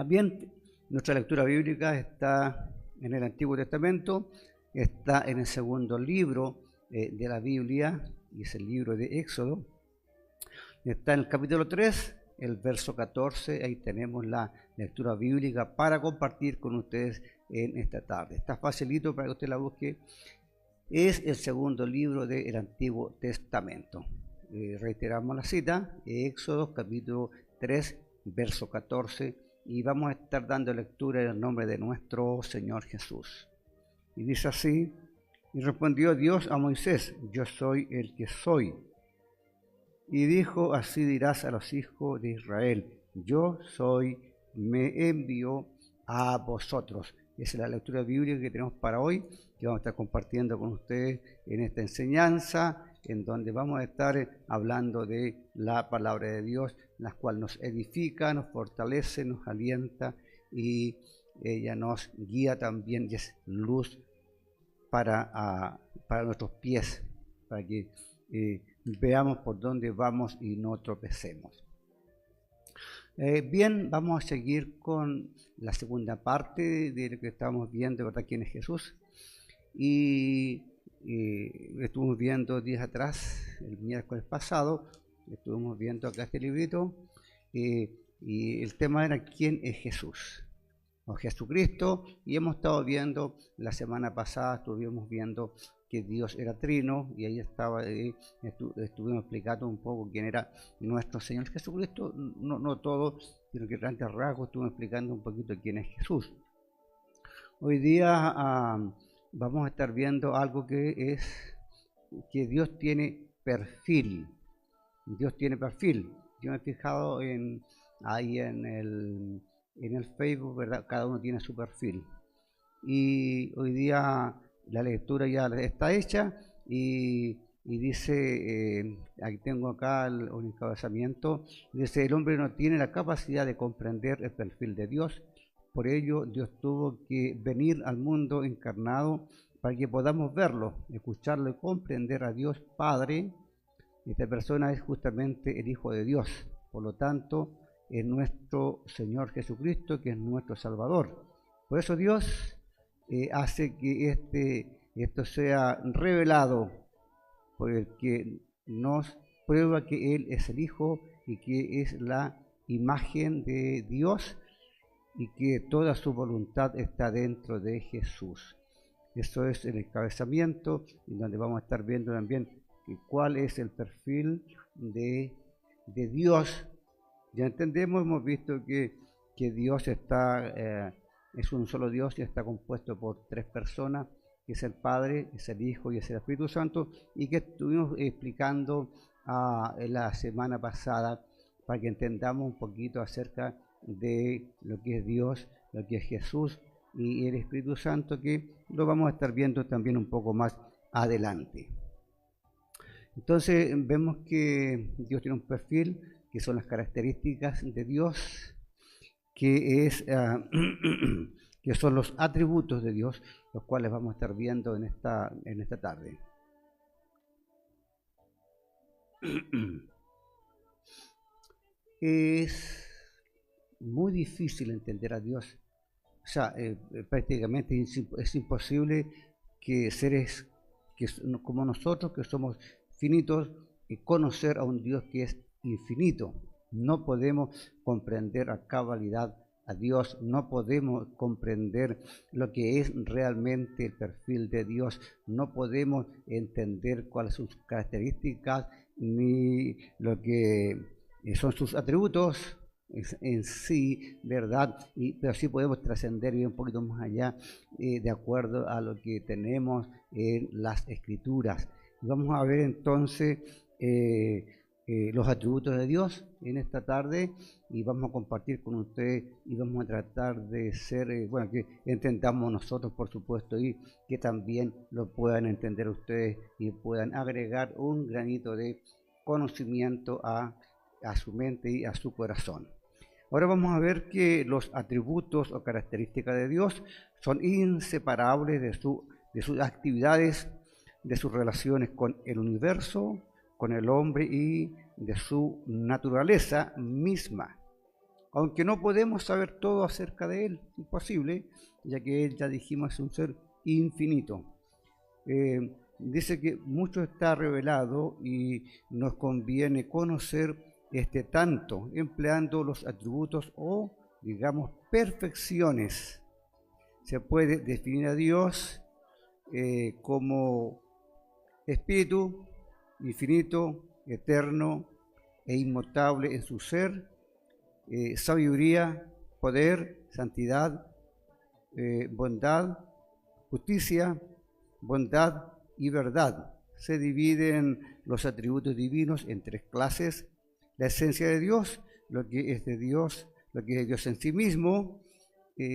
Bien, nuestra lectura bíblica está en el Antiguo Testamento, está en el segundo libro de la Biblia, y es el libro de Éxodo. Está en el capítulo 3, el verso 14, ahí tenemos la lectura bíblica para compartir con ustedes en esta tarde. Está facilito para que usted la busque. Es el segundo libro del Antiguo Testamento. Reiteramos la cita, Éxodo capítulo 3, verso 14, y vamos a estar dando lectura en el nombre de nuestro Señor Jesús. Y dice así: y respondió Dios a Moisés: yo soy el que soy. Y dijo: así dirás a los hijos de Israel: yo soy, me envió a vosotros. Esa es la lectura bíblica que tenemos para hoy, que vamos a estar compartiendo con ustedes en esta enseñanza, en donde vamos a estar hablando de la palabra de Dios, la cual nos edifica, nos fortalece, nos alienta, y ella nos guía también y es luz para nuestros pies, para que veamos por dónde vamos y no tropecemos. Bien, vamos a seguir con la segunda parte de lo que estamos viendo, ¿verdad? ¿Quién es Jesús? Y estuvimos viendo días atrás, el miércoles pasado, estuvimos viendo acá este librito, y el tema era ¿quién es Jesús? O Jesucristo, y hemos estado viendo, la semana pasada estuvimos viendo que Dios era trino, y ahí estuvimos explicando un poco quién era nuestro Señor Jesucristo, no todo, sino que grandes rasgos estuvimos explicando un poquito quién es Jesús. Hoy día vamos a estar viendo algo que que Dios tiene perfil. Dios tiene perfil. Yo me he fijado ahí en el Facebook, ¿verdad? Cada uno tiene su perfil. Y hoy día la lectura ya está hecha y dice, aquí tengo acá un encabezamiento, dice: el hombre no tiene la capacidad de comprender el perfil de Dios, por ello Dios tuvo que venir al mundo encarnado para que podamos verlo, escucharlo y comprender a Dios Padre. Esta persona es justamente el Hijo de Dios, por lo tanto es nuestro Señor Jesucristo, que es nuestro Salvador. Por eso Dios hace que esto sea revelado por el que nos prueba que Él es el Hijo y que es la imagen de Dios y que toda su voluntad está dentro de Jesús. Eso es el encabezamiento, en donde vamos a estar viendo también cuál es el perfil de Dios. Ya entendemos, hemos visto que Dios es un solo Dios y está compuesto por tres personas, que es el Padre, es el Hijo y es el Espíritu Santo, y que estuvimos explicando la semana pasada para que entendamos un poquito acerca de lo que es Dios, lo que es Jesús y el Espíritu Santo, que lo vamos a estar viendo también un poco más adelante. Entonces vemos que Dios tiene un perfil, que son las características de Dios, que son los atributos de Dios, los cuales vamos a estar viendo en esta tarde. Es muy difícil entender a Dios, o sea, prácticamente es imposible que seres como nosotros, que somos finitos, conocer a un Dios que es infinito. No podemos comprender a cabalidad a Dios, no podemos comprender lo que es realmente el perfil de Dios, no podemos entender cuáles son sus características ni lo que son sus atributos en sí, ¿verdad? Pero sí podemos trascender y ir un poquito más allá de acuerdo a lo que tenemos en las Escrituras. Vamos a ver entonces los atributos de Dios en esta tarde, y vamos a compartir con ustedes y vamos a tratar de ser, que entendamos nosotros, por supuesto, y que también lo puedan entender ustedes y puedan agregar un granito de conocimiento a su mente y a su corazón. Ahora vamos a ver que los atributos o características de Dios son inseparables de sus actividades, de sus relaciones con el universo, con el hombre y de su naturaleza misma. aunque no podemos saber todo acerca de Él, imposible, ya que Él, ya dijimos, es un ser infinito. Dice que mucho está revelado y nos conviene conocer este tanto, empleando los atributos o, digamos, perfecciones. Se puede definir a Dios como espíritu, infinito, eterno e inmutable en su ser, sabiduría, poder, santidad, bondad, justicia, bondad y verdad. Se dividen los atributos divinos en tres clases: la esencia de Dios, lo que es de Dios, lo que es Dios en sí mismo,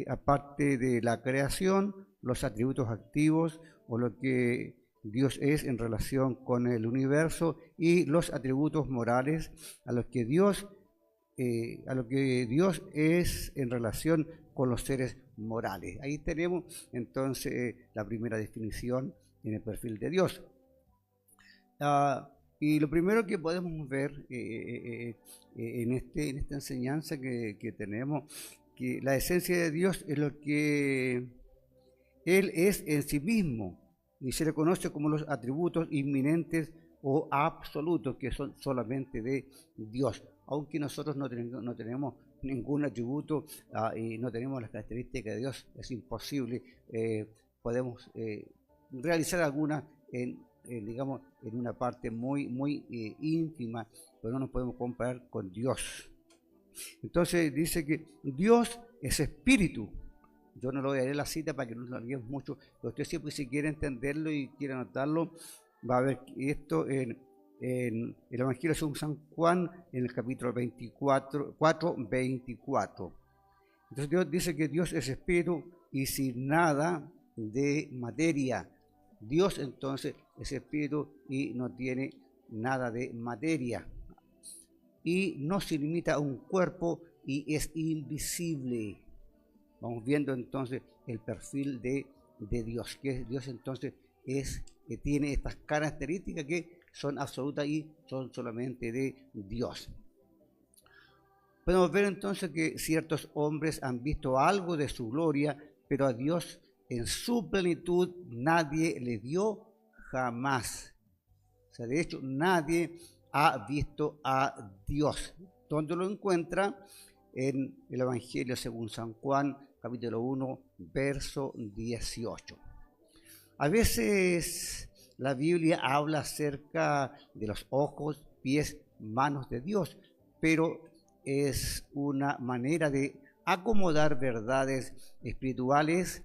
aparte de la creación, los atributos activos o lo que Dios es en relación con el universo, y los atributos morales a lo que Dios es en relación con los seres morales. Ahí tenemos entonces la primera definición en el perfil de Dios. Y lo primero que podemos ver en esta enseñanza que tenemos, que la esencia de Dios es lo que Él es en sí mismo, y se le conoce como los atributos inminentes o absolutos, que son solamente de Dios. Aunque nosotros no tenemos ningún atributo y no tenemos las características de Dios, es imposible. Podemos realizar algunas digamos, en una parte muy ínfima, pero no nos podemos comparar con Dios. Entonces dice que Dios es espíritu. Yo no lo voy a leer la cita para que no lo leamos mucho, pero usted siempre, si quiere entenderlo y quiere anotarlo, va a ver esto en el Evangelio según San Juan, en el capítulo 4:24. Entonces Dios dice que Dios es espíritu y sin nada de materia. Dios entonces es espíritu y no tiene nada de materia. Y no se limita a un cuerpo y es invisible. Vamos viendo entonces el perfil de Dios, que Dios entonces tiene estas características que son absolutas y son solamente de Dios. Podemos ver entonces que ciertos hombres han visto algo de su gloria, pero a Dios en su plenitud nadie le dio jamás. O sea, de hecho, nadie ha visto a Dios. ¿Dónde lo encuentra? En el Evangelio según San Juan, capítulo 1, verso 18. A veces la Biblia habla acerca de los ojos, pies, manos de Dios, pero es una manera de acomodar verdades espirituales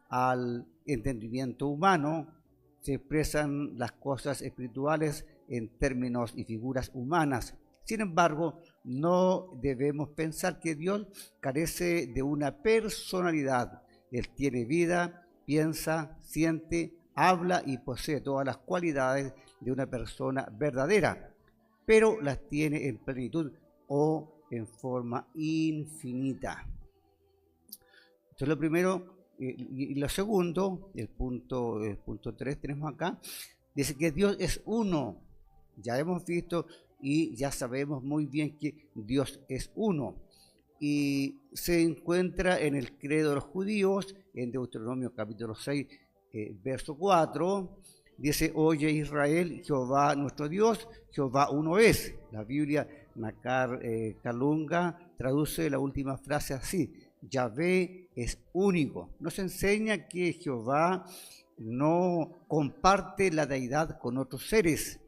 al entendimiento humano. Se expresan las cosas espirituales en términos y figuras humanas. Sin embargo, no debemos pensar que Dios carece de una personalidad. Él tiene vida, piensa, siente, habla y posee todas las cualidades de una persona verdadera, pero las tiene en plenitud o en forma infinita. Esto es lo primero. Y lo segundo, el punto 3 tenemos acá, dice que Dios es uno. Ya hemos visto y ya sabemos muy bien que Dios es uno. Y se encuentra en el credo de los judíos, en Deuteronomio capítulo 6, verso 4. Dice: oye Israel, Jehová nuestro Dios, Jehová uno es. La Biblia Nacar Calunga traduce la última frase así: Yahvé es único. Nos enseña que Jehová no comparte la deidad con otros seres.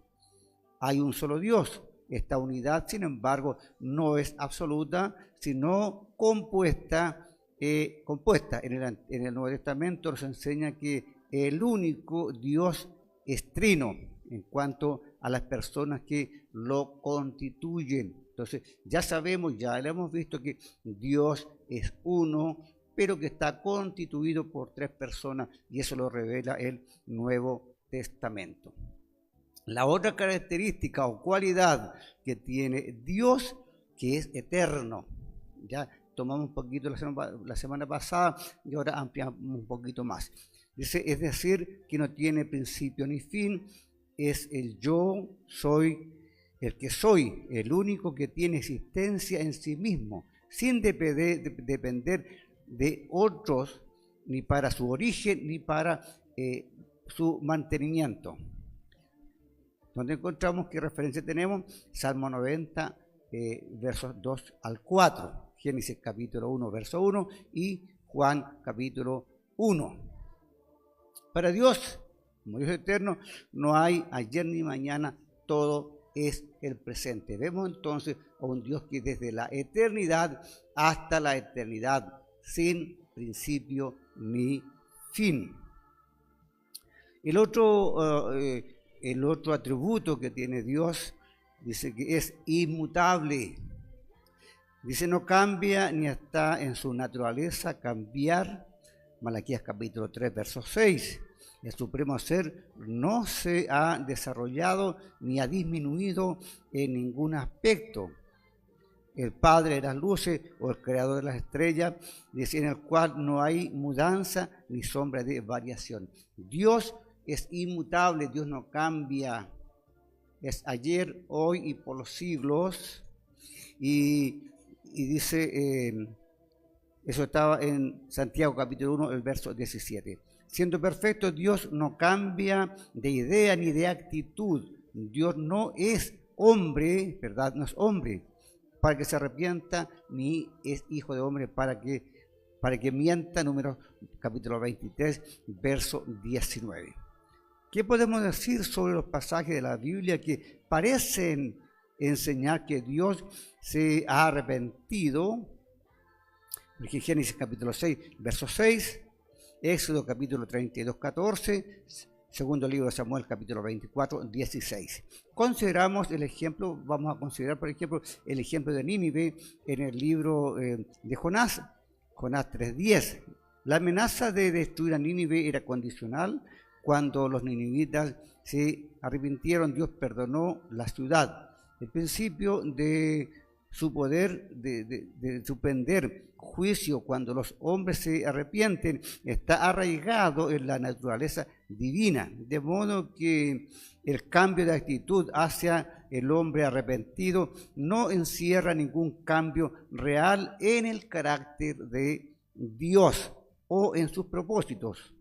Hay un solo Dios. Esta unidad, sin embargo, no es absoluta, sino compuesta. En el Nuevo Testamento nos enseña que el único Dios es trino en cuanto a las personas que lo constituyen. Entonces, ya sabemos, ya lo hemos visto, que Dios es uno, pero que está constituido por tres personas, y eso lo revela el Nuevo Testamento. La otra característica o cualidad que tiene Dios, que es eterno. Ya tomamos un poquito la semana pasada y ahora ampliamos un poquito más. Dice, es decir, que no tiene principio ni fin, es el yo soy, el que soy, el único que tiene existencia en sí mismo. sin depender de otros, ni para su origen, ni para su mantenimiento. Donde encontramos qué referencia tenemos, Salmo 90, versos 2 al 4, Génesis capítulo 1, verso 1 y Juan capítulo 1. Para Dios, como Dios eterno, no hay ayer ni mañana, todo es el presente. Vemos entonces a un Dios que desde la eternidad hasta la eternidad, sin principio ni fin. El otro atributo que tiene Dios, dice que es inmutable. Dice, no cambia ni está en su naturaleza cambiar. Malaquías capítulo 3, verso 6. El supremo ser no se ha desarrollado ni ha disminuido en ningún aspecto. El Padre de las luces o el Creador de las estrellas, dice, en el cual no hay mudanza ni sombra de variación. Dios es inmutable, Dios no cambia. Es ayer, hoy y por los siglos. Y dice, eso estaba en Santiago capítulo 1, el verso 17. Siendo perfecto, Dios no cambia de idea ni de actitud. Dios no es hombre, ¿verdad? No es hombre para que se arrepienta, ni es hijo de hombre para que mienta. Números capítulo 23, verso 19. ¿Qué podemos decir sobre los pasajes de la Biblia que parecen enseñar que Dios se ha arrepentido? Porque Génesis capítulo 6, verso 6, Éxodo capítulo 32, 14, segundo libro de Samuel capítulo 24, 16. Consideramos el ejemplo, vamos a considerar por ejemplo el ejemplo de Nínive en el libro de Jonás, Jonás 3:10. La amenaza de destruir a Nínive era condicional. Cuando los ninivitas se arrepintieron, Dios perdonó la ciudad. El principio de su poder de suspender juicio cuando los hombres se arrepienten está arraigado en la naturaleza divina, de modo que el cambio de actitud hacia el hombre arrepentido no encierra ningún cambio real en el carácter de Dios o en sus propósitos.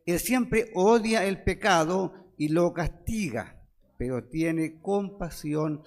Él siempre odia el pecado y lo castiga, pero tiene compasión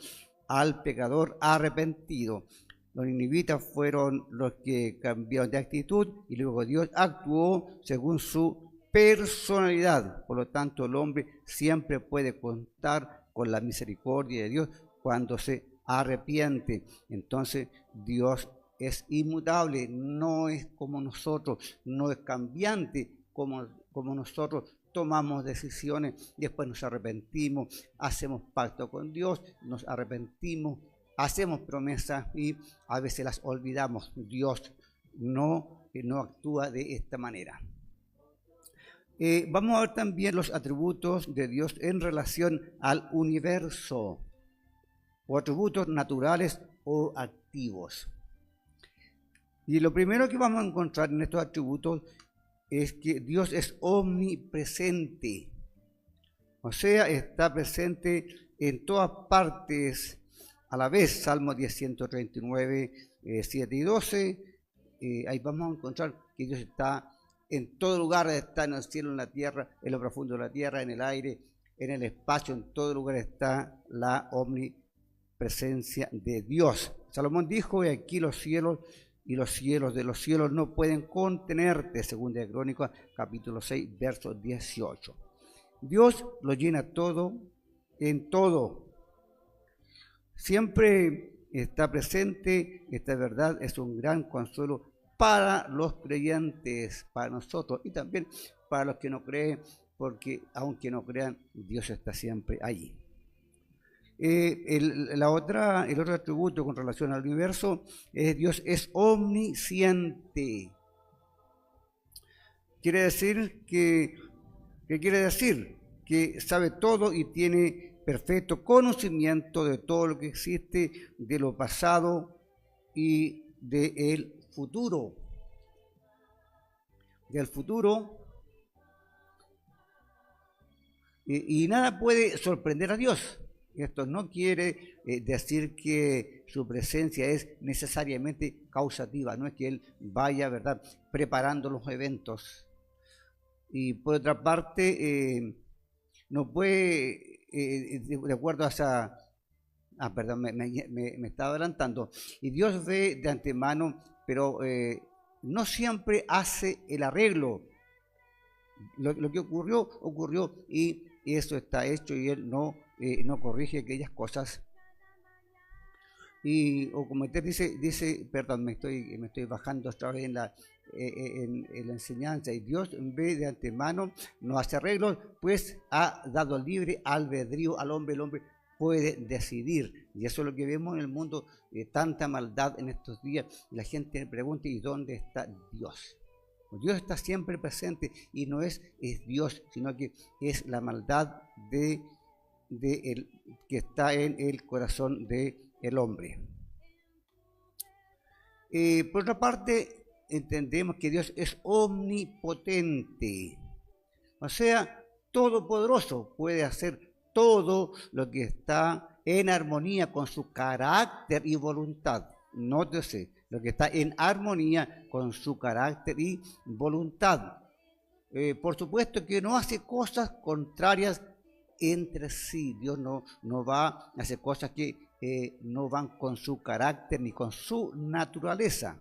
al pecador arrepentido. Los ninivitas fueron los que cambiaron de actitud y luego Dios actuó según su personalidad. Por lo tanto, el hombre siempre puede contar con la misericordia de Dios cuando se arrepiente. Entonces, Dios es inmutable, no es como nosotros, no es cambiante como nosotros. Tomamos decisiones, después nos arrepentimos, hacemos pacto con Dios, nos arrepentimos, hacemos promesas y a veces las olvidamos. Dios no actúa de esta manera. Vamos a ver también los atributos de Dios en relación al universo, o atributos naturales o activos. Y lo primero que vamos a encontrar en estos atributos es que Dios es omnipresente, o sea, está presente en todas partes a la vez. Salmo 10, 139, 7 y 12, ahí vamos a encontrar que Dios está en todo lugar, está en el cielo, en la tierra, en lo profundo de la tierra, en el aire, en el espacio, en todo lugar está la omnipresencia de Dios. Salomón dijo, y aquí los cielos y los cielos de los cielos no pueden contenerte, segunda de Crónicas, capítulo 6, verso 18. Dios lo llena todo, en todo. Siempre está presente. Esta verdad es un gran consuelo para los creyentes, para nosotros y también para los que no creen, porque aunque no crean, Dios está siempre allí. El otro atributo con relación al universo es Dios es omnisciente. Quiere decir ¿qué quiere decir? Que sabe todo y tiene perfecto conocimiento de todo lo que existe, de lo pasado y del futuro. Del futuro. Y nada puede sorprender a Dios. Esto no quiere decir que su presencia es necesariamente causativa, no es que Él vaya, ¿verdad?, preparando los eventos. Y por otra parte, no puede, de acuerdo a esa... perdón, me estaba adelantando. Y Dios ve de antemano, pero no siempre hace el arreglo. Lo que ocurrió y eso está hecho y Él no corrige aquellas cosas. Y o como usted dice, perdón, me estoy bajando otra vez en la enseñanza. Y Dios ve de antemano, no hace arreglos, pues ha dado libre albedrío al hombre. El hombre puede decidir, y eso es lo que vemos en el mundo, tanta maldad en estos días, y la gente pregunta, ¿y dónde está Dios? Dios está siempre presente, y no es Dios, sino que es la maldad que está en el corazón del hombre. Por otra parte, entendemos que Dios es omnipotente, o sea, todopoderoso, puede hacer todo lo que está en armonía con su carácter y voluntad. Nótese, lo que está en armonía con su carácter y voluntad. Por supuesto que no hace cosas contrarias entre sí. Dios no va a hacer cosas que no van con su carácter ni con su naturaleza.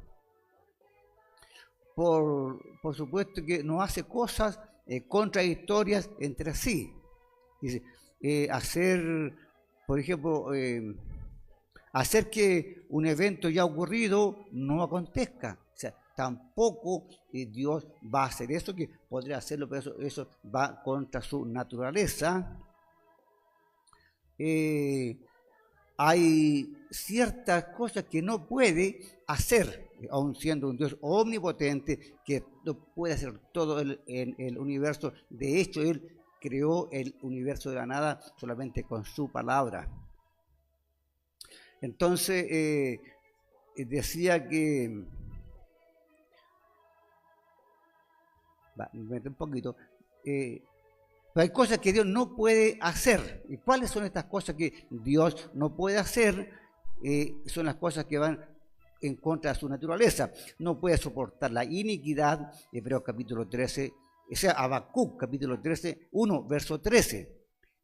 Por supuesto que no hace cosas contradictorias entre sí. Dice, por ejemplo, hacer que un evento ya ocurrido no acontezca. O sea, tampoco Dios va a hacer eso, que podría hacerlo, pero eso va contra su naturaleza. Hay ciertas cosas que no puede hacer, aun siendo un Dios omnipotente, que no puede hacer todo en el universo. De hecho, Él creó el universo de la nada solamente con su palabra. Entonces, decía que... me meto un poquito. Pero hay cosas que Dios no puede hacer. ¿Y cuáles son estas cosas que Dios no puede hacer? Son las cosas que van en contra de su naturaleza. No puede soportar la iniquidad, Hebreos capítulo 13, o sea, Habacuc capítulo 13, 1, verso 13.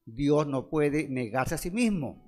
Dios no puede negarse a sí mismo.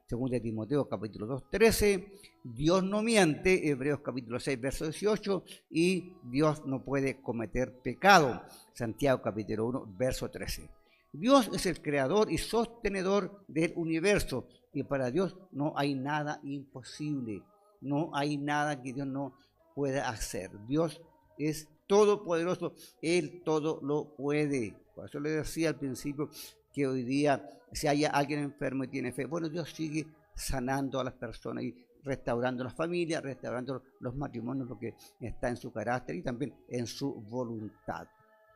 Según de Timoteo capítulo 2, 13. Dios no miente, Hebreos capítulo 6, verso 18. Y Dios no puede cometer pecado, Santiago capítulo 1, verso 13. Dios es el creador y sostenedor del universo. Y para Dios no hay nada imposible. No hay nada que Dios no pueda hacer. Dios es todopoderoso, Él todo lo puede. Por eso le decía al principio que hoy día, si hay alguien enfermo y tiene fe, bueno, Dios sigue sanando a las personas y restaurando las familias, restaurando los matrimonios, porque está en su carácter y también en su voluntad.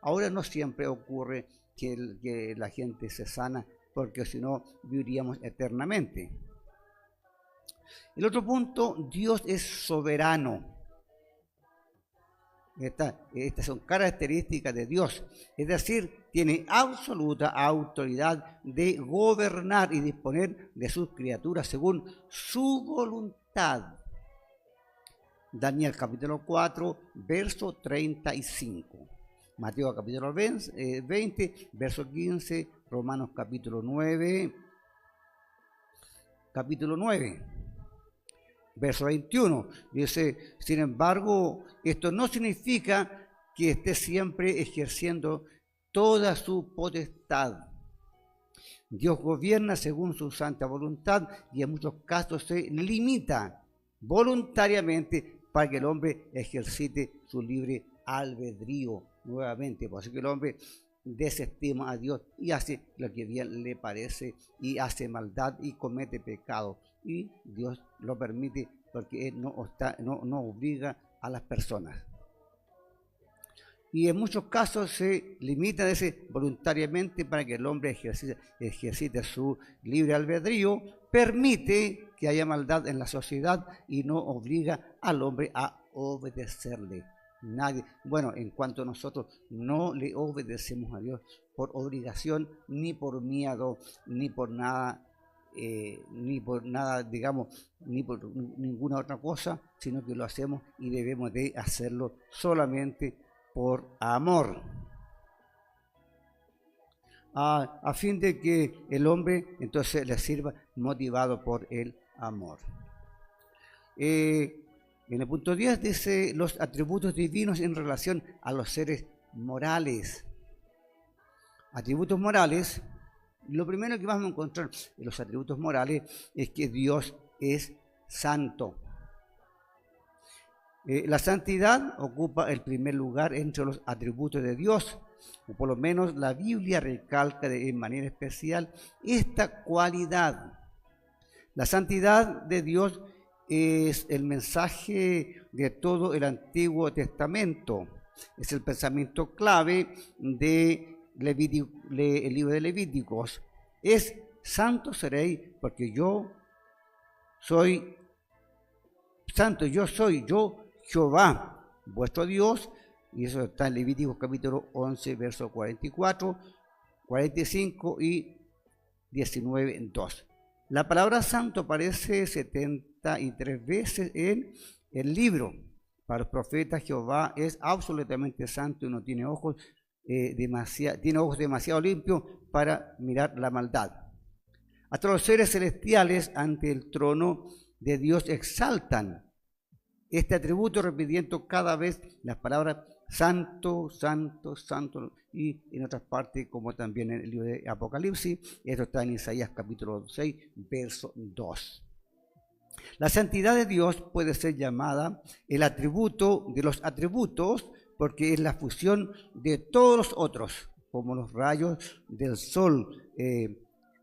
Ahora no siempre ocurre que la gente se sana, porque si no viviríamos eternamente. El otro punto, Dios es soberano. Estas son características de Dios, es decir, tiene absoluta autoridad de gobernar y disponer de sus criaturas según su voluntad. Daniel capítulo 4, verso 35. Mateo capítulo 20, verso 15. Romanos capítulo 9, verso 21, dice, sin embargo, esto no significa que esté siempre ejerciendo toda su potestad. Dios gobierna según su santa voluntad y en muchos casos se limita voluntariamente para que el hombre ejercite su libre albedrío nuevamente. Por eso que el hombre desestima a Dios y hace lo que bien le parece y hace maldad y comete pecado. Y Dios lo permite porque Él no obliga a las personas. Y en muchos casos se limita voluntariamente para que el hombre ejercite su libre albedrío, permite que haya maldad en la sociedad y no obliga al hombre a obedecerle. Nadie, bueno, en cuanto a nosotros no le obedecemos a Dios por obligación, ni por miedo, ni por nada ni por nada, digamos, ni por ninguna otra cosa, sino que lo hacemos y debemos de hacerlo solamente por amor. A fin de que el hombre entonces le sirva motivado por el amor. En el punto 10 dice los atributos divinos en relación a los seres morales. Atributos morales, lo primero que vamos a encontrar en los atributos morales es que Dios es santo. La santidad ocupa el primer lugar entre los atributos de Dios, o por lo menos la Biblia recalca de manera especial esta cualidad. La santidad de Dios es el mensaje de todo el Antiguo Testamento, es el pensamiento clave de el libro de Levíticos. Es santo seréis porque yo soy santo, yo Jehová, vuestro Dios, y eso está en Levíticos capítulo 11, versos 44, 45 y 19, 2. La palabra santo aparece 73 veces en el libro. Para los profetas, Jehová es absolutamente santo y no tiene ojos, tiene ojos demasiado limpios para mirar la maldad. Hasta los seres celestiales ante el trono de Dios exaltan este atributo, repitiendo cada vez las palabras santo, santo, santo, y en otras partes, como también en el libro de Apocalipsis. Esto está en Isaías capítulo 6, verso 2. La santidad de Dios puede ser llamada el atributo de los atributos, porque es la fusión de todos los otros, como los rayos del sol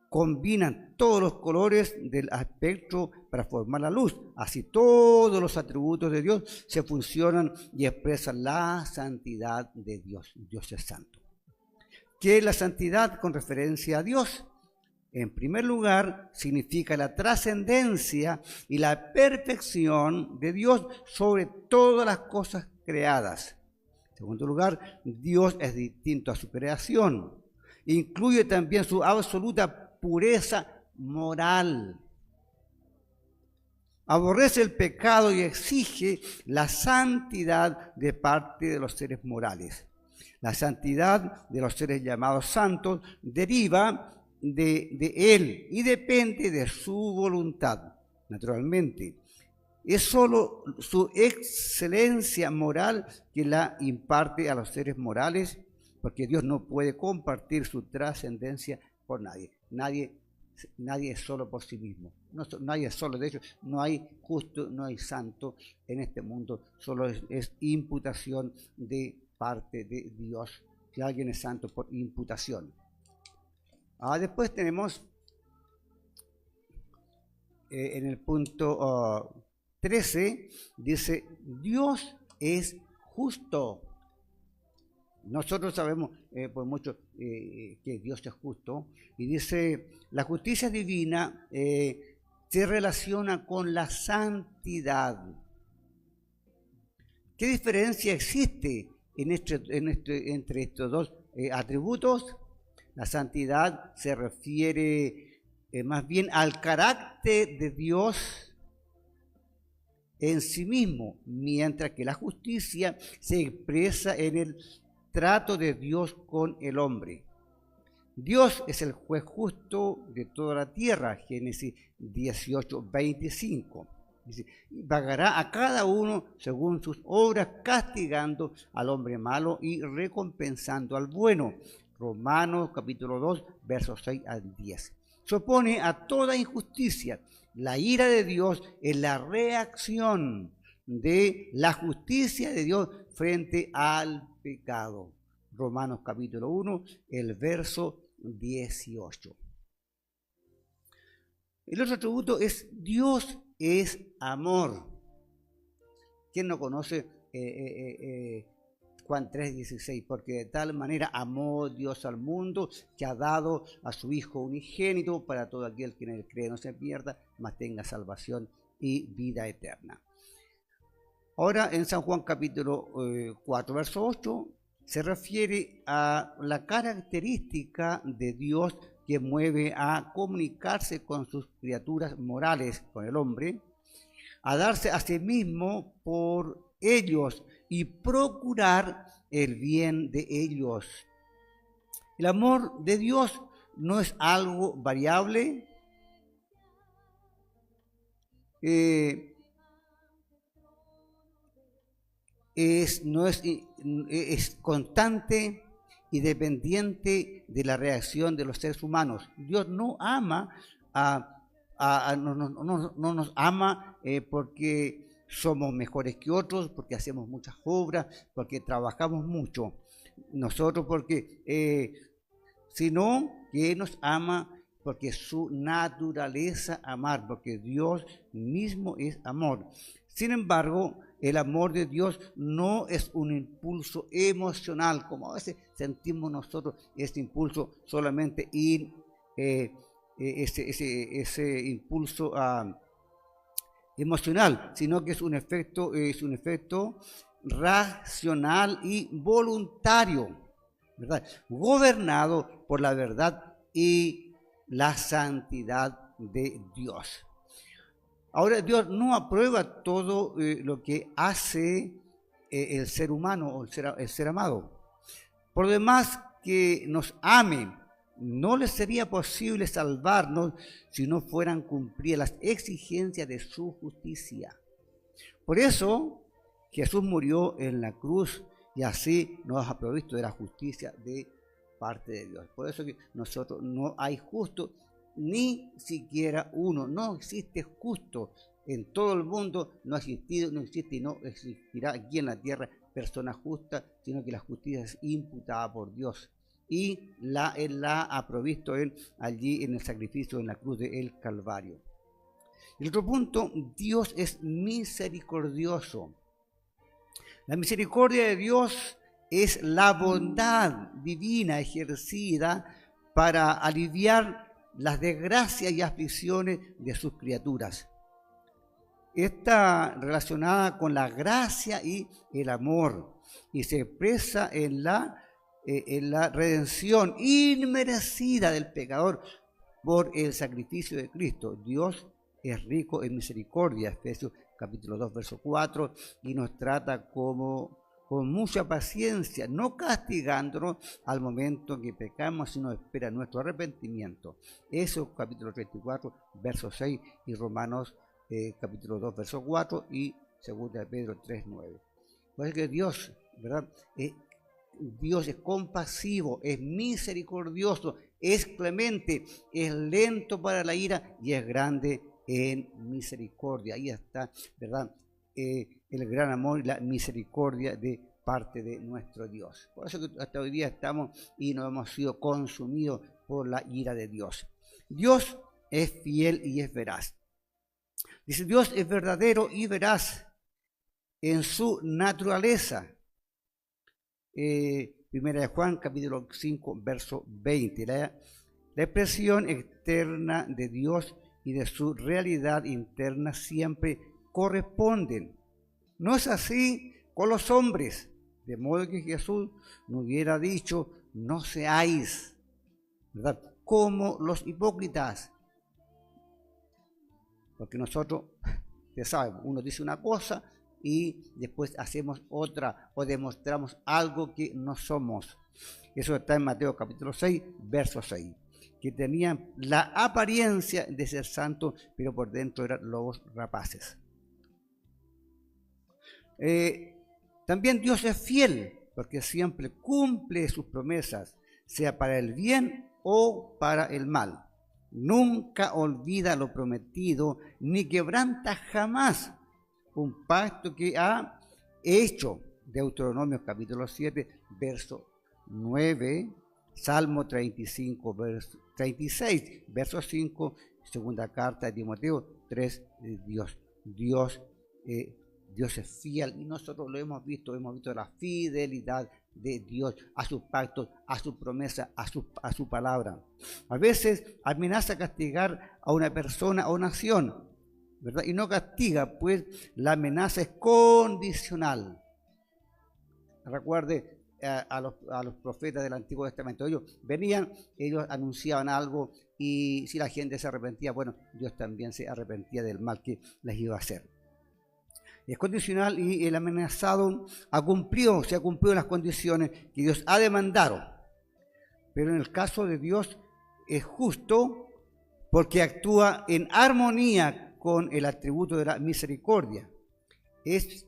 combinan todos los colores del espectro para formar la luz. Así todos los atributos de Dios se fusionan y expresan la santidad de Dios. Dios es santo. ¿Qué es la santidad con referencia a Dios? En primer lugar, significa la trascendencia y la perfección de Dios sobre todas las cosas creadas. En segundo lugar, Dios es distinto a su creación. Incluye también su absoluta pureza moral. Aborrece el pecado y exige la santidad de parte de los seres morales. La santidad de los seres llamados santos deriva de Él y depende de su voluntad, naturalmente. Es solo su excelencia moral que la imparte a los seres morales, porque Dios no puede compartir su trascendencia por nadie. Nadie es solo por sí mismo. Nadie es solo. De hecho, no hay justo, no hay santo en este mundo. Solo es imputación de parte de Dios, que alguien es santo por imputación. Después tenemos en el punto 13, dice, Dios es justo. Nosotros sabemos por mucho que Dios es justo, y dice, la justicia divina se relaciona con la santidad. ¿Qué diferencia existe entre estos dos atributos? La santidad se refiere más bien al carácter de Dios en sí mismo, mientras que la justicia se expresa en el trato de Dios con el hombre. Dios es el juez justo de toda la tierra, Génesis 18, 25. Dice, pagará a cada uno según sus obras, castigando al hombre malo y recompensando al bueno. Romanos capítulo 2, versos 6 al 10. Se opone a toda injusticia. La ira de Dios es la reacción de la justicia de Dios frente al pecado. Romanos capítulo 1, el verso 18. El otro atributo es Dios es amor. ¿Quién no conoce Juan 3:16? Porque de tal manera amó Dios al mundo que ha dado a su Hijo unigénito para todo aquel que en él cree no se pierda, mas tenga salvación y vida eterna. Ahora en San Juan capítulo 4, verso 8, se refiere a la característica de Dios que mueve a comunicarse con sus criaturas morales, con el hombre, a darse a sí mismo por ellos y procurar el bien de ellos. El amor de Dios no es algo variable, es constante y dependiente de la reacción de los seres humanos. Dios no ama no nos ama porque somos mejores que otros, porque hacemos muchas obras, porque trabajamos mucho. Nosotros sino que nos ama porque su naturaleza amar, porque Dios mismo es amor. Sin embargo, el amor de Dios no es un impulso emocional, como a veces sentimos nosotros este impulso solamente ese impulso emocional, sino que es un efecto racional y voluntario, ¿verdad? Gobernado por la verdad y la santidad de Dios. Ahora, Dios no aprueba todo lo que hace el ser humano o el ser amado. Por lo demás que nos ame, no le sería posible salvarnos si no fueran cumplidas las exigencias de su justicia. Por eso Jesús murió en la cruz y así nos ha provisto de la justicia de parte de Dios. Por eso que nosotros no hay justo, ni siquiera uno. No existe justo en todo el mundo, no ha existido, no existe y no existirá aquí en la tierra persona justa, sino que la justicia es imputada por Dios. Y Él la ha provisto allí en el sacrificio en la cruz del Calvario. El otro punto, Dios es misericordioso. La misericordia de Dios es la bondad divina ejercida para aliviar las desgracias y aflicciones de sus criaturas. Está relacionada con la gracia y el amor y se expresa en la redención inmerecida del pecador por el sacrificio de Cristo. Dios es rico en misericordia, Efesios capítulo 2, verso 4, y nos trata con mucha paciencia, no castigándonos al momento que pecamos, sino espera nuestro arrepentimiento. Eso, capítulo 34, verso 6, y Romanos capítulo 2, verso 4, y 2 de Pedro 3, 9. Pues que Dios, ¿verdad? Dios es compasivo, es misericordioso, es clemente, es lento para la ira y es grande en misericordia. Ahí está, ¿verdad? El gran amor y la misericordia de parte de nuestro Dios. Por eso que hasta hoy día estamos y no hemos sido consumidos por la ira de Dios. Dios es fiel y es veraz. Dice, Dios es verdadero y veraz en su naturaleza. Primera de Juan, capítulo 5, verso 20. La expresión externa de Dios y de su realidad interna siempre corresponden. No es así con los hombres, de modo que Jesús no hubiera dicho, no seáis, ¿verdad?, como los hipócritas. Porque nosotros, ya saben, uno dice una cosa y después hacemos otra o demostramos algo que no somos. Eso está en Mateo capítulo 6, verso 6. Que tenían la apariencia de ser santos, pero por dentro eran lobos rapaces. También Dios es fiel, porque siempre cumple sus promesas, sea para el bien o para el mal. Nunca olvida lo prometido, ni quebranta jamás un pacto que ha hecho. Deuteronomio capítulo 7, verso 9, Salmo 35, verso 36, verso 5, segunda carta de Timoteo 3, Dios es fiel y nosotros lo hemos visto la fidelidad de Dios a sus pactos, a sus promesas, a su palabra. A veces amenaza castigar a una persona o nación, ¿verdad? Y no castiga, pues la amenaza es condicional. Recuerde a los profetas del Antiguo Testamento. Ellos venían, ellos anunciaban algo, y si la gente se arrepentía, bueno, Dios también se arrepentía del mal que les iba a hacer. Es condicional, y el amenazado se ha cumplido las condiciones que Dios ha demandado. Pero en el caso de Dios es justo porque actúa en armonía con el atributo de la misericordia. Es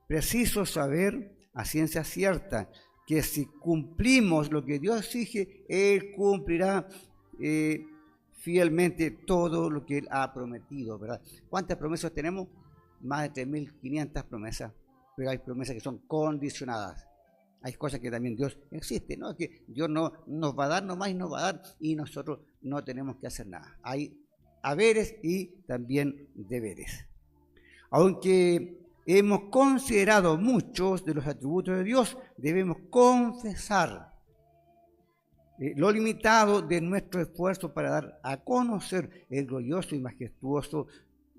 preciso saber a ciencia cierta que si cumplimos lo que Dios exige, Él cumplirá fielmente todo lo que Él ha prometido, ¿verdad? ¿Cuántas promesas tenemos? Más de 3.500 promesas, pero hay promesas que son condicionadas. Hay cosas que también Dios existe, ¿no? Que Dios no nos va a dar nomás y nos va a dar, y nosotros no tenemos que hacer nada. Hay haberes y también deberes. Aunque hemos considerado muchos de los atributos de Dios, debemos confesar lo limitado de nuestro esfuerzo para dar a conocer el glorioso y majestuoso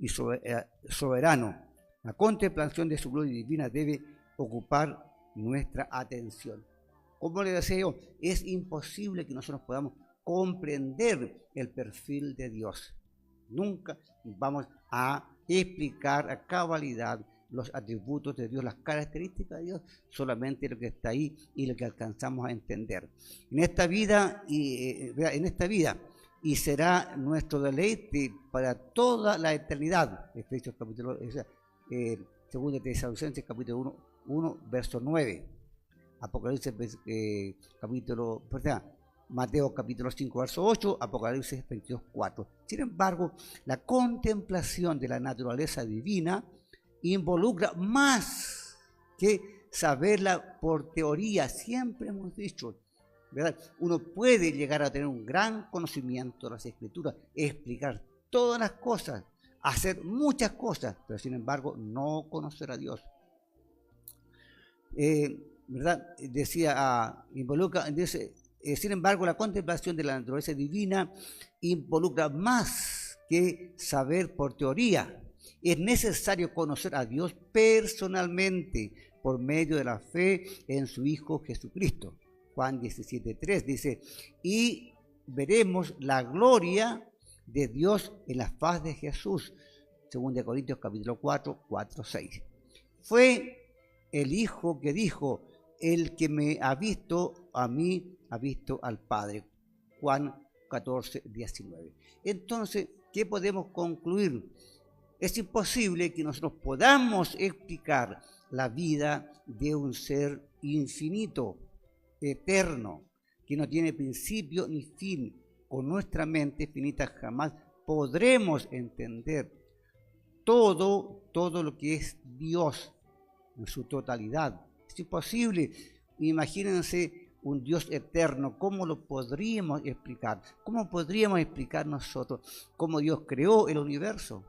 y soberano. La contemplación de su gloria divina debe ocupar nuestra atención. Como le decía yo, es imposible que nosotros podamos comprender el perfil de Dios. Nunca vamos a explicar a cabalidad los atributos de Dios, las características de Dios, solamente lo que está ahí y lo que alcanzamos a entender. En esta vida, y será nuestro deleite para toda la eternidad. Efesios capítulo, 2 Tesalonicenses capítulo 1, verso 9. Apocalipsis Mateo capítulo 5, verso 8, Apocalipsis 22, 4. Sin embargo, la contemplación de la naturaleza divina involucra más que saberla por teoría. Siempre hemos dicho, ¿verdad? Uno puede llegar a tener un gran conocimiento de las Escrituras, explicar todas las cosas, hacer muchas cosas, pero sin embargo no conocer a Dios. ¿Verdad? Sin embargo, la contemplación de la naturaleza divina involucra más que saber por teoría. Es necesario conocer a Dios personalmente por medio de la fe en su Hijo Jesucristo. Juan 17:3 dice, y veremos la gloria de Dios en la faz de Jesús. 2 Corintios capítulo 4, 6. Fue el Hijo que dijo, el que me ha visto a mí, ha visto al Padre. Juan 14, 19. Entonces, ¿qué podemos concluir? Es imposible que nosotros podamos explicar la vida de un ser infinito, eterno, que no tiene principio ni fin. Con nuestra mente finita jamás podremos entender todo lo que es Dios en su totalidad. Es imposible. Imagínense un Dios eterno, ¿cómo lo podríamos explicar? ¿Cómo podríamos explicar nosotros cómo Dios creó el universo?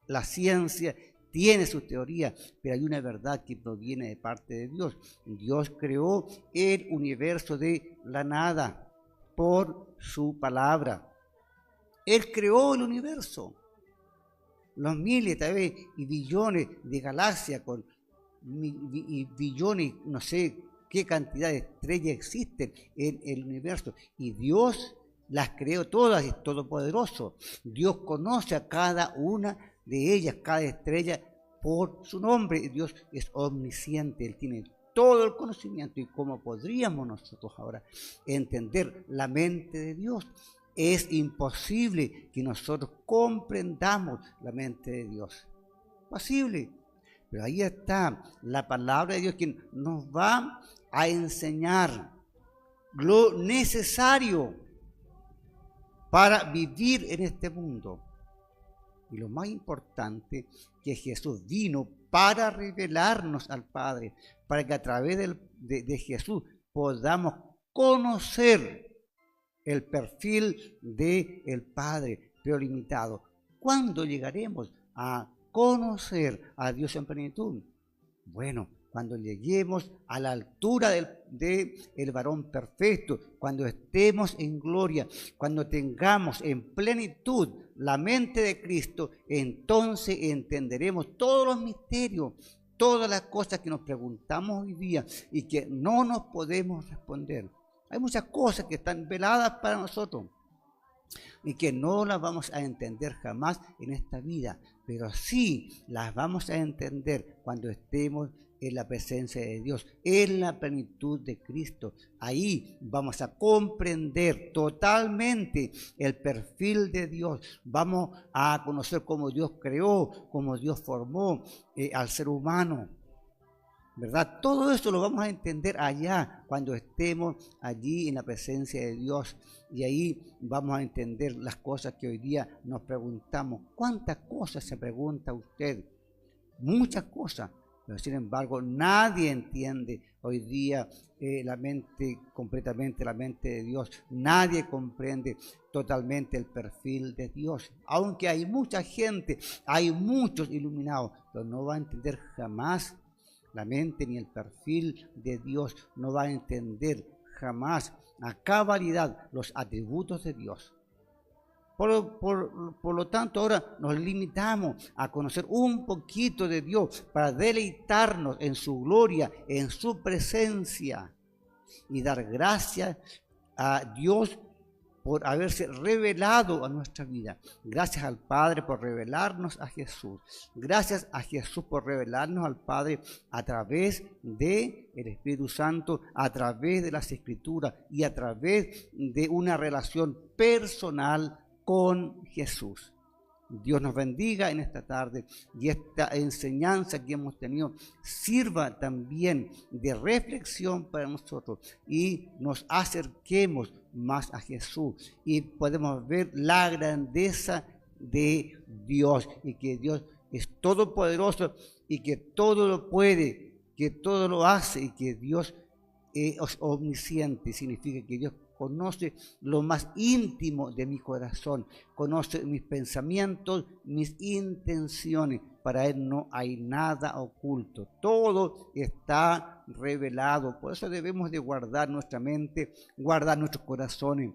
La ciencia tiene sus teorías, pero hay una verdad que proviene de parte de Dios. Dios creó el universo de la nada por su palabra. Él creó el universo. Los miles, tal vez, y billones de galaxias con y billones, no sé qué cantidad de estrellas existen en el universo. Y Dios las creó todas, es todopoderoso. Dios conoce a cada una de ellas, cada estrella por su nombre. Dios es omnisciente, Él tiene todo el conocimiento. ¿Y cómo podríamos nosotros ahora entender la mente de Dios? Es imposible que nosotros comprendamos la mente de Dios. Posible. Pero ahí está la palabra de Dios que nos va a enseñar lo necesario para vivir en este mundo. Y lo más importante, que Jesús vino para revelarnos al Padre, para que a través de Jesús podamos conocer el perfil del Padre, pero limitado. ¿Cuándo llegaremos a conocer a Dios en plenitud? Bueno, cuando lleguemos a la altura del varón perfecto, cuando estemos en gloria, cuando tengamos en plenitud la mente de Cristo, entonces entenderemos todos los misterios, todas las cosas que nos preguntamos hoy día y que no nos podemos responder. Hay muchas cosas que están veladas para nosotros y que no las vamos a entender jamás en esta vida, pero sí las vamos a entender cuando estemos en la presencia de Dios, en la plenitud de Cristo. Ahí vamos a comprender totalmente el perfil de Dios. Vamos a conocer cómo Dios creó, cómo Dios formó al ser humano, ¿verdad? Todo eso lo vamos a entender allá, cuando estemos allí en la presencia de Dios. Y ahí vamos a entender las cosas que hoy día nos preguntamos. ¿Cuántas cosas se pregunta usted? Muchas cosas. Pero sin embargo, nadie entiende hoy día completamente la mente de Dios. Nadie comprende totalmente el perfil de Dios. Aunque hay mucha gente, hay muchos iluminados, pero no va a entender jamás la mente ni el perfil de Dios. No va a entender jamás a cabalidad los atributos de Dios. Por lo tanto, ahora nos limitamos a conocer un poquito de Dios para deleitarnos en su gloria, en su presencia y dar gracias a Dios por haberse revelado a nuestra vida. Gracias al Padre por revelarnos a Jesús. Gracias a Jesús por revelarnos al Padre a través del Espíritu Santo, a través de las Escrituras y a través de una relación personal con Jesús. Dios nos bendiga en esta tarde y esta enseñanza que hemos tenido sirva también de reflexión para nosotros y nos acerquemos más a Jesús y podemos ver la grandeza de Dios y que Dios es todopoderoso y que todo lo puede, que todo lo hace y que Dios es omnisciente. Significa que Dios conoce lo más íntimo de mi corazón, conoce mis pensamientos, mis intenciones. Para Él no hay nada oculto, todo está revelado. Por eso debemos de guardar nuestra mente, guardar nuestros corazones,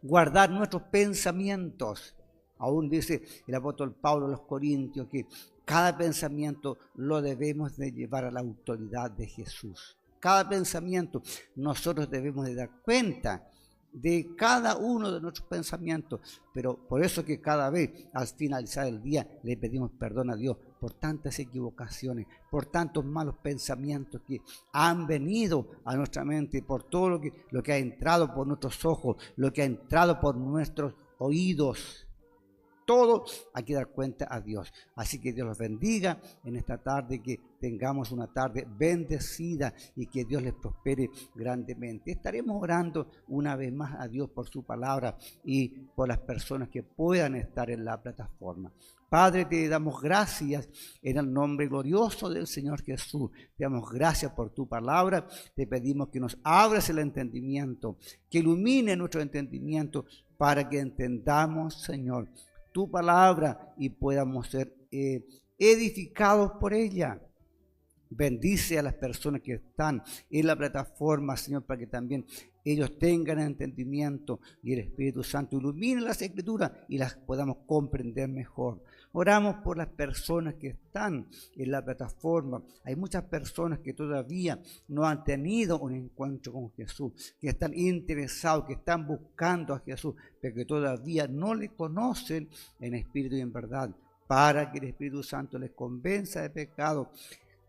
guardar nuestros pensamientos. Aún dice el apóstol Pablo a los Corintios que cada pensamiento lo debemos de llevar a la autoridad de Jesús. Cada pensamiento, nosotros debemos de dar cuenta de cada uno de nuestros pensamientos, pero por eso que cada vez al finalizar el día le pedimos perdón a Dios por tantas equivocaciones, por tantos malos pensamientos que han venido a nuestra mente, por todo lo que ha entrado por nuestros ojos, lo que ha entrado por nuestros oídos. Todo hay que dar cuenta a Dios. Así que Dios los bendiga en esta tarde, que tengamos una tarde bendecida y que Dios les prospere grandemente. Estaremos orando una vez más a Dios por su palabra y por las personas que puedan estar en la plataforma. Padre, te damos gracias en el nombre glorioso del Señor Jesús. Te damos gracias por tu palabra. Te pedimos que nos abras el entendimiento, que ilumine nuestro entendimiento para que entendamos, Señor, tu palabra y podamos ser edificados por ella. Bendice a las personas que están en la plataforma, Señor, para que también ellos tengan entendimiento y el Espíritu Santo ilumine las Escrituras y las podamos comprender mejor. Oramos por las personas que están en la plataforma. Hay muchas personas que todavía no han tenido un encuentro con Jesús, que están interesados, que están buscando a Jesús, pero que todavía no le conocen en espíritu y en verdad, para que el Espíritu Santo les convenza de pecado,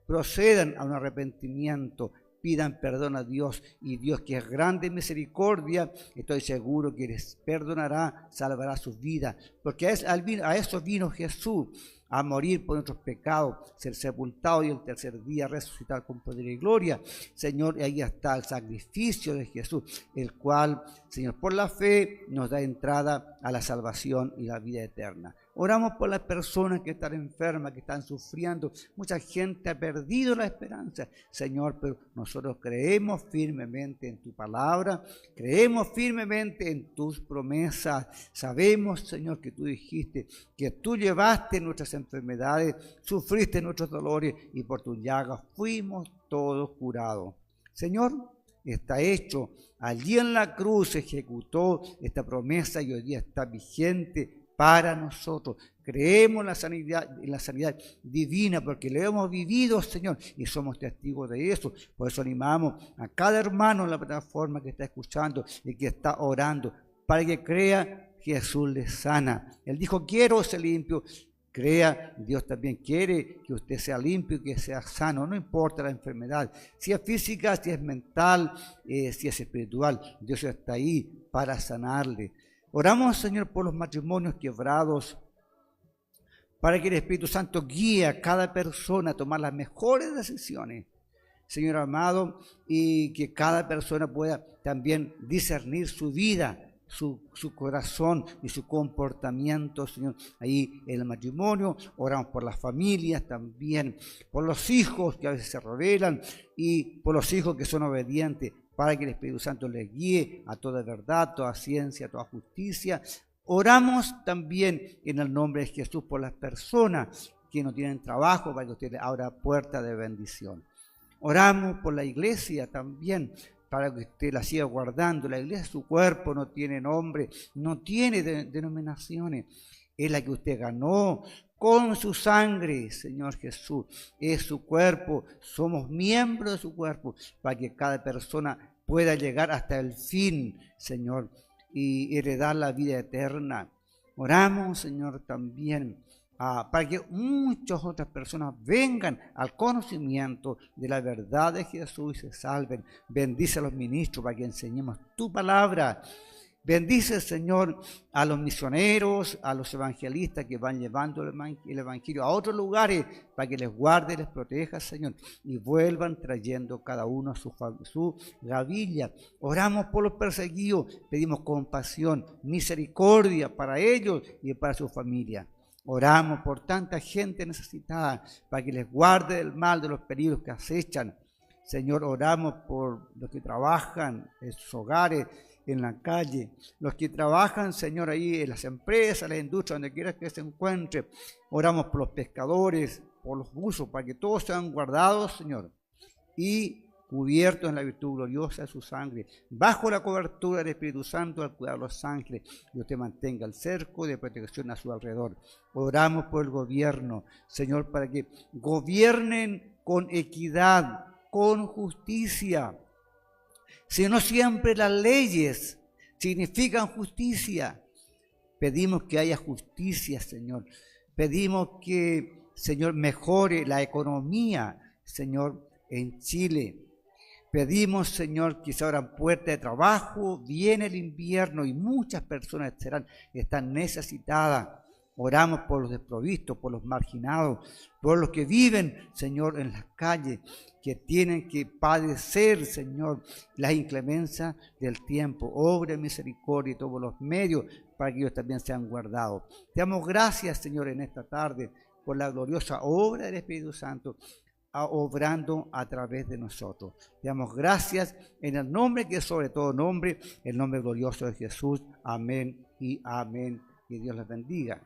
procedan a un arrepentimiento, pidan perdón a Dios, y Dios, que es grande en misericordia, estoy seguro que les perdonará, salvará sus vidas, porque a eso vino Jesús, a morir por nuestros pecados, ser sepultado y el tercer día resucitar con poder y gloria. Señor, ahí está el sacrificio de Jesús, el cual, Señor, por la fe nos da entrada a la salvación y la vida eterna. Oramos por las personas que están enfermas, que están sufriendo. Mucha gente ha perdido la esperanza, Señor, pero nosotros creemos firmemente en tu palabra, creemos firmemente en tus promesas. Sabemos, Señor, que tú dijiste que tú llevaste nuestras enfermedades, sufriste nuestros dolores y por tus llagas fuimos todos curados. Señor, está hecho. Allí en la cruz se ejecutó esta promesa y hoy día está vigente para nosotros. Creemos en la sanidad divina porque lo hemos vivido, Señor, y somos testigos de eso. Por eso animamos a cada hermano en la plataforma que está escuchando y que está orando para que crea que Jesús le sana. Él dijo, quiero ser limpio. Crea, Dios también quiere que usted sea limpio y que sea sano, no importa la enfermedad, si es física, si es mental, si es espiritual, Dios está ahí para sanarle. Oramos, Señor, por los matrimonios quebrados, para que el Espíritu Santo guíe a cada persona a tomar las mejores decisiones, Señor amado, y que cada persona pueda también discernir su vida, su corazón y su comportamiento, Señor, ahí en el matrimonio. Oramos por las familias también, por los hijos que a veces se rebelan y por los hijos que son obedientes, para que el Espíritu Santo les guíe a toda verdad, toda ciencia, toda justicia. Oramos también en el nombre de Jesús por las personas que no tienen trabajo, para que usted les abra puertas de bendición. Oramos por la iglesia también, para que usted la siga guardando. La iglesia, su cuerpo, no tiene nombre, no tiene denominaciones. Es la que usted ganó con su sangre, Señor Jesús. Es su cuerpo, somos miembros de su cuerpo, para que cada persona pueda llegar hasta el fin, Señor, y heredar la vida eterna. Oramos, Señor, también para que muchas otras personas vengan al conocimiento de la verdad de Jesús y se salven. Bendice a los ministros para que enseñemos tu palabra. Bendice, Señor, a los misioneros, a los evangelistas que van llevando el evangelio a otros lugares, para que les guarde y les proteja, Señor, y vuelvan trayendo cada uno su gavilla. Oramos por los perseguidos, pedimos compasión, misericordia para ellos y para su familia. Oramos por tanta gente necesitada, para que les guarde del mal, de los peligros que acechan. Señor, oramos por los que trabajan en sus hogares, en la calle, los que trabajan, Señor, ahí en las empresas, las industrias, donde quiera que se encuentre. Oramos por los pescadores, por los buzos, para que todos sean guardados, Señor, y cubiertos en la virtud gloriosa de su sangre, bajo la cobertura del Espíritu Santo, al cuidar los ángeles, y usted mantenga el cerco de protección a su alrededor. Oramos por el gobierno, Señor, para que gobiernen con equidad, con justicia. Si no siempre las leyes significan justicia, pedimos que haya justicia, Señor. Pedimos que, Señor, mejore la economía, Señor, en Chile. Pedimos, Señor, que se abran puertas de trabajo. Viene el invierno y muchas personas están necesitadas. Oramos por los desprovistos, por los marginados, por los que viven, Señor, en las calles, que tienen que padecer, Señor, las inclemencias del tiempo. Obra misericordia y todos los medios para que ellos también sean guardados. Te damos gracias, Señor, en esta tarde por la gloriosa obra del Espíritu Santo, obrando a través de nosotros. Te damos gracias en el nombre que es sobre todo nombre, el nombre glorioso de Jesús. Amén y amén. Que Dios les bendiga.